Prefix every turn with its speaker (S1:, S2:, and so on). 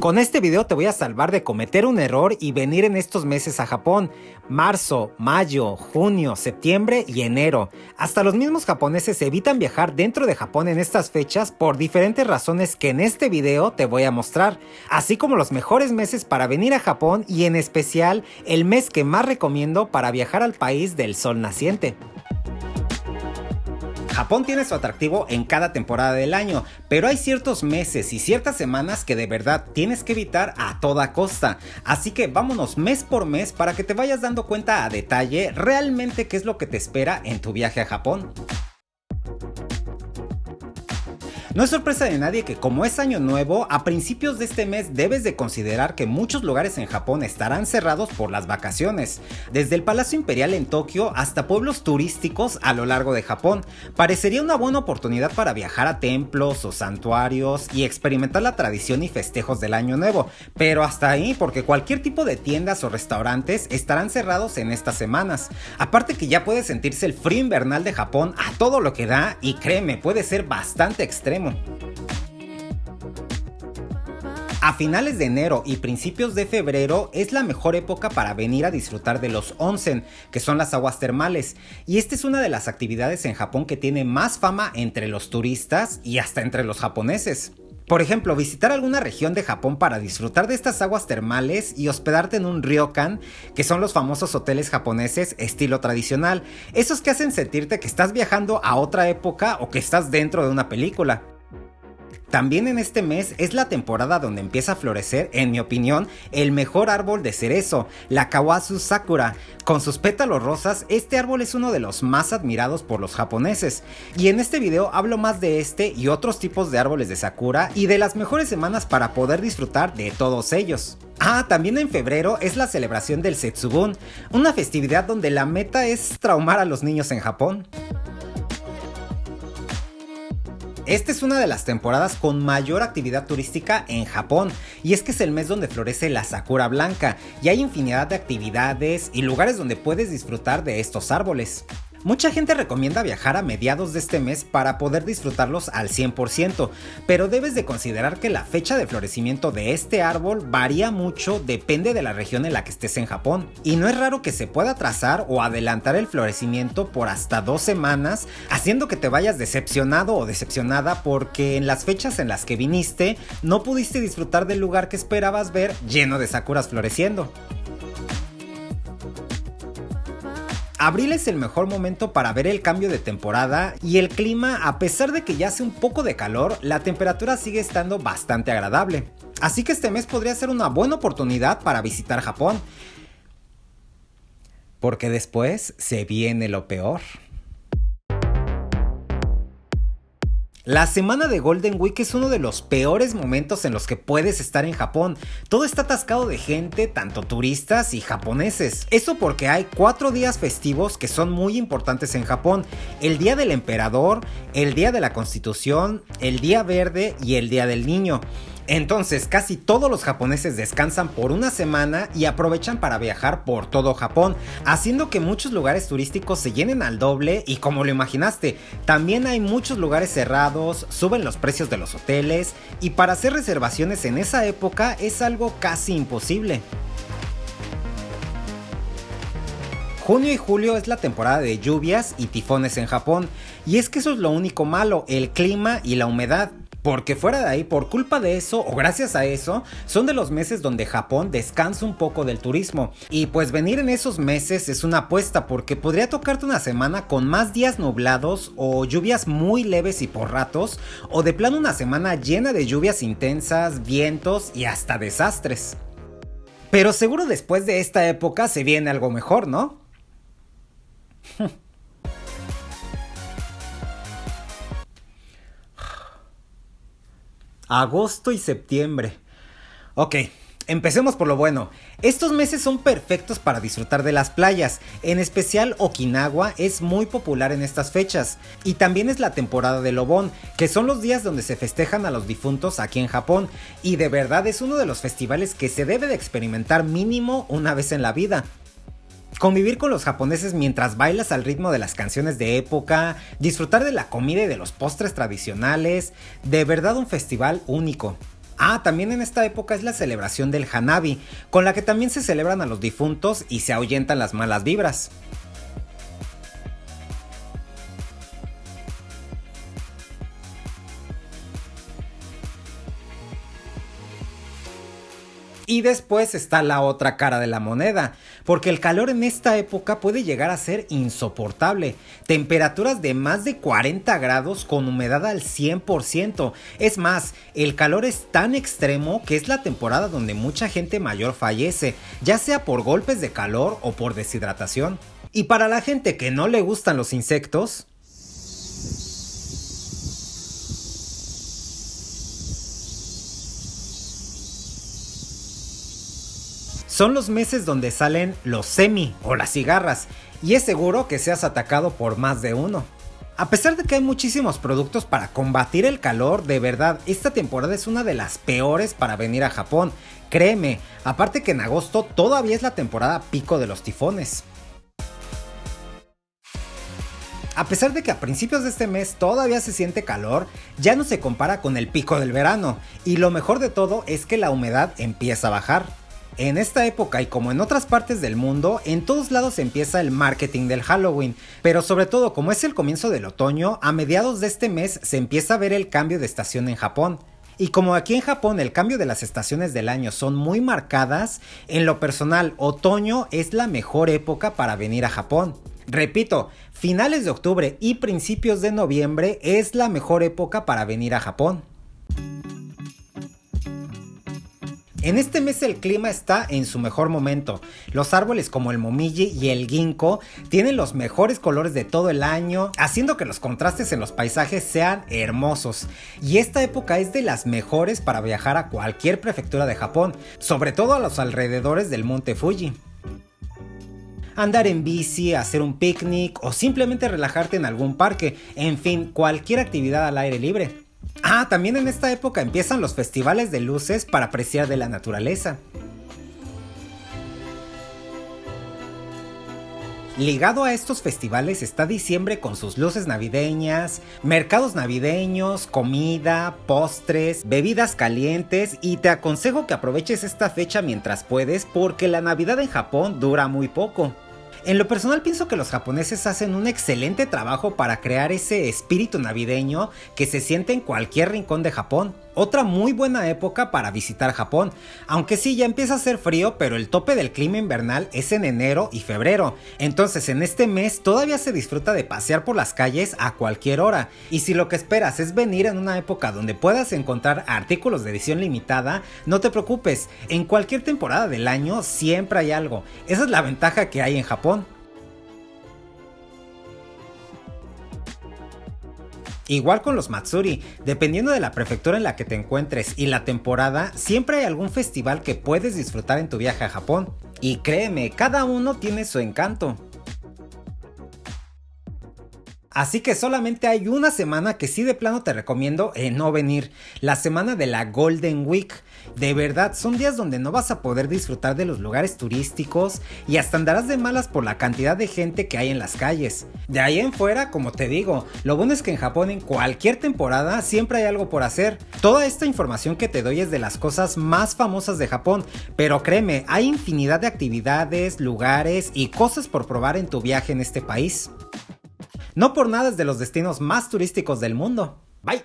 S1: Con este video te voy a salvar de cometer un error y venir en estos meses a Japón. Marzo, mayo, junio, septiembre y enero. Hasta los mismos japoneses evitan viajar dentro de Japón en estas fechas por diferentes razones que en este video te voy a mostrar. Así como los mejores meses para venir a Japón y en especial el mes que más recomiendo para viajar al país del sol naciente. Japón tiene su atractivo en cada temporada del año, pero hay ciertos meses y ciertas semanas que de verdad tienes que evitar a toda costa. Así que vámonos mes por mes para que te vayas dando cuenta a detalle realmente qué es lo que te espera en tu viaje a Japón. No es sorpresa de nadie que como es año nuevo, a principios de este mes debes de considerar que muchos lugares en Japón estarán cerrados por las vacaciones, desde el Palacio Imperial en Tokio hasta pueblos turísticos a lo largo de Japón. Parecería una buena oportunidad para viajar a templos o santuarios y experimentar la tradición y festejos del año nuevo, pero hasta ahí, porque cualquier tipo de tiendas o restaurantes estarán cerrados en estas semanas. Aparte que ya puede sentirse el frío invernal de Japón a todo lo que da y créeme, puede ser bastante extremo. A finales de enero y principios de febrero es la mejor época para venir a disfrutar de los onsen, que son las aguas termales, y esta es una de las actividades en Japón que tiene más fama entre los turistas y hasta entre los japoneses. Por ejemplo, visitar alguna región de Japón para disfrutar de estas aguas termales y hospedarte en un ryokan, que son los famosos hoteles japoneses estilo tradicional, esos que hacen sentirte que estás viajando a otra época o que estás dentro de una película. También en este mes es la temporada donde empieza a florecer, en mi opinión, el mejor árbol de cerezo, la Kawazu Sakura. Con sus pétalos rosas, este árbol es uno de los más admirados por los japoneses. Y en este video hablo más de este y otros tipos de árboles de Sakura y de las mejores semanas para poder disfrutar de todos ellos. También en febrero es la celebración del Setsubun, una festividad donde la meta es traumar a los niños en Japón. Esta es una de las temporadas con mayor actividad turística en Japón, y es que es el mes donde florece la sakura blanca, y hay infinidad de actividades y lugares donde puedes disfrutar de estos árboles. Mucha gente recomienda viajar a mediados de este mes para poder disfrutarlos al 100%, pero debes de considerar que la fecha de florecimiento de este árbol varía mucho, depende de la región en la que estés en Japón, y no es raro que se pueda atrasar o adelantar el florecimiento por hasta 2 semanas, haciendo que te vayas decepcionado o decepcionada porque en las fechas en las que viniste no pudiste disfrutar del lugar que esperabas ver lleno de sakuras floreciendo. Abril es el mejor momento para ver el cambio de temporada y el clima, a pesar de que ya hace un poco de calor, la temperatura sigue estando bastante agradable. Así que este mes podría ser una buena oportunidad para visitar Japón. Porque después se viene lo peor. La semana de Golden Week es uno de los peores momentos en los que puedes estar en Japón. Todo está atascado de gente, tanto turistas y japoneses. Eso porque hay 4 días festivos que son muy importantes en Japón: el Día del Emperador, el Día de la Constitución, el Día Verde y el Día del Niño. Entonces casi todos los japoneses descansan por una semana y aprovechan para viajar por todo Japón, haciendo que muchos lugares turísticos se llenen al doble y, como lo imaginaste, también hay muchos lugares cerrados, suben los precios de los hoteles y para hacer reservaciones en esa época es algo casi imposible. Junio y julio es la temporada de lluvias y tifones en Japón, y es que eso es lo único malo, el clima y la humedad. Porque fuera de ahí, por culpa de eso o gracias a eso, son de los meses donde Japón descansa un poco del turismo. Y pues venir en esos meses es una apuesta, porque podría tocarte una semana con más días nublados o lluvias muy leves y por ratos, o de plano una semana llena de lluvias intensas, vientos y hasta desastres. Pero seguro después de esta época se viene algo mejor, ¿no? Agosto y septiembre. Ok, empecemos por lo bueno. Estos meses son perfectos para disfrutar de las playas, en especial Okinawa es muy popular en estas fechas. Y también es la temporada del Obon, que son los días donde se festejan a los difuntos aquí en Japón. Y de verdad es uno de los festivales que se debe de experimentar mínimo una vez en la vida. Convivir con los japoneses mientras bailas al ritmo de las canciones de época, disfrutar de la comida y de los postres tradicionales, de verdad un festival único. También en esta época es la celebración del Hanabi, con la que también se celebran a los difuntos y se ahuyentan las malas vibras. Y después está la otra cara de la moneda, porque el calor en esta época puede llegar a ser insoportable. Temperaturas de más de 40 grados con humedad al 100%. Es más, el calor es tan extremo que es la temporada donde mucha gente mayor fallece, ya sea por golpes de calor o por deshidratación. Y para la gente que no le gustan los insectos, son los meses donde salen los semi o las cigarras, y es seguro que seas atacado por más de uno. A pesar de que hay muchísimos productos para combatir el calor, de verdad, esta temporada es una de las peores para venir a Japón. Créeme, aparte que en agosto todavía es la temporada pico de los tifones. A pesar de que a principios de este mes todavía se siente calor, ya no se compara con el pico del verano, y lo mejor de todo es que la humedad empieza a bajar. En esta época y como en otras partes del mundo, en todos lados empieza el marketing del Halloween, pero sobre todo como es el comienzo del otoño, a mediados de este mes se empieza a ver el cambio de estación en Japón. Y como aquí en Japón el cambio de las estaciones del año son muy marcadas, en lo personal, otoño es la mejor época para venir a Japón. Repito, finales de octubre y principios de noviembre es la mejor época para venir a Japón. En este mes el clima está en su mejor momento. Los árboles como el momiji y el ginkgo tienen los mejores colores de todo el año, haciendo que los contrastes en los paisajes sean hermosos. Y esta época es de las mejores para viajar a cualquier prefectura de Japón, sobre todo a los alrededores del monte Fuji. Andar en bici, hacer un picnic o simplemente relajarte en algún parque, en fin, cualquier actividad al aire libre. También en esta época empiezan los festivales de luces para apreciar de la naturaleza. Ligado a estos festivales está diciembre con sus luces navideñas, mercados navideños, comida, postres, bebidas calientes, y te aconsejo que aproveches esta fecha mientras puedes porque la Navidad en Japón dura muy poco. En lo personal pienso que los japoneses hacen un excelente trabajo para crear ese espíritu navideño que se siente en cualquier rincón de Japón. Otra muy buena época para visitar Japón, aunque sí ya empieza a hacer frío, pero el tope del clima invernal es en enero y febrero, entonces en este mes todavía se disfruta de pasear por las calles a cualquier hora, y si lo que esperas es venir en una época donde puedas encontrar artículos de edición limitada, no te preocupes, en cualquier temporada del año siempre hay algo, esa es la ventaja que hay en Japón. Igual con los Matsuri, dependiendo de la prefectura en la que te encuentres y la temporada, siempre hay algún festival que puedes disfrutar en tu viaje a Japón. Y créeme, cada uno tiene su encanto. Así que solamente hay una semana que sí de plano te recomiendo no venir, la semana de la Golden Week. De verdad, son días donde no vas a poder disfrutar de los lugares turísticos y hasta andarás de malas por la cantidad de gente que hay en las calles. De ahí en fuera, como te digo, lo bueno es que en Japón en cualquier temporada siempre hay algo por hacer. Toda esta información que te doy es de las cosas más famosas de Japón, pero créeme, hay infinidad de actividades, lugares y cosas por probar en tu viaje en este país. No por nada es de los destinos más turísticos del mundo. Bye.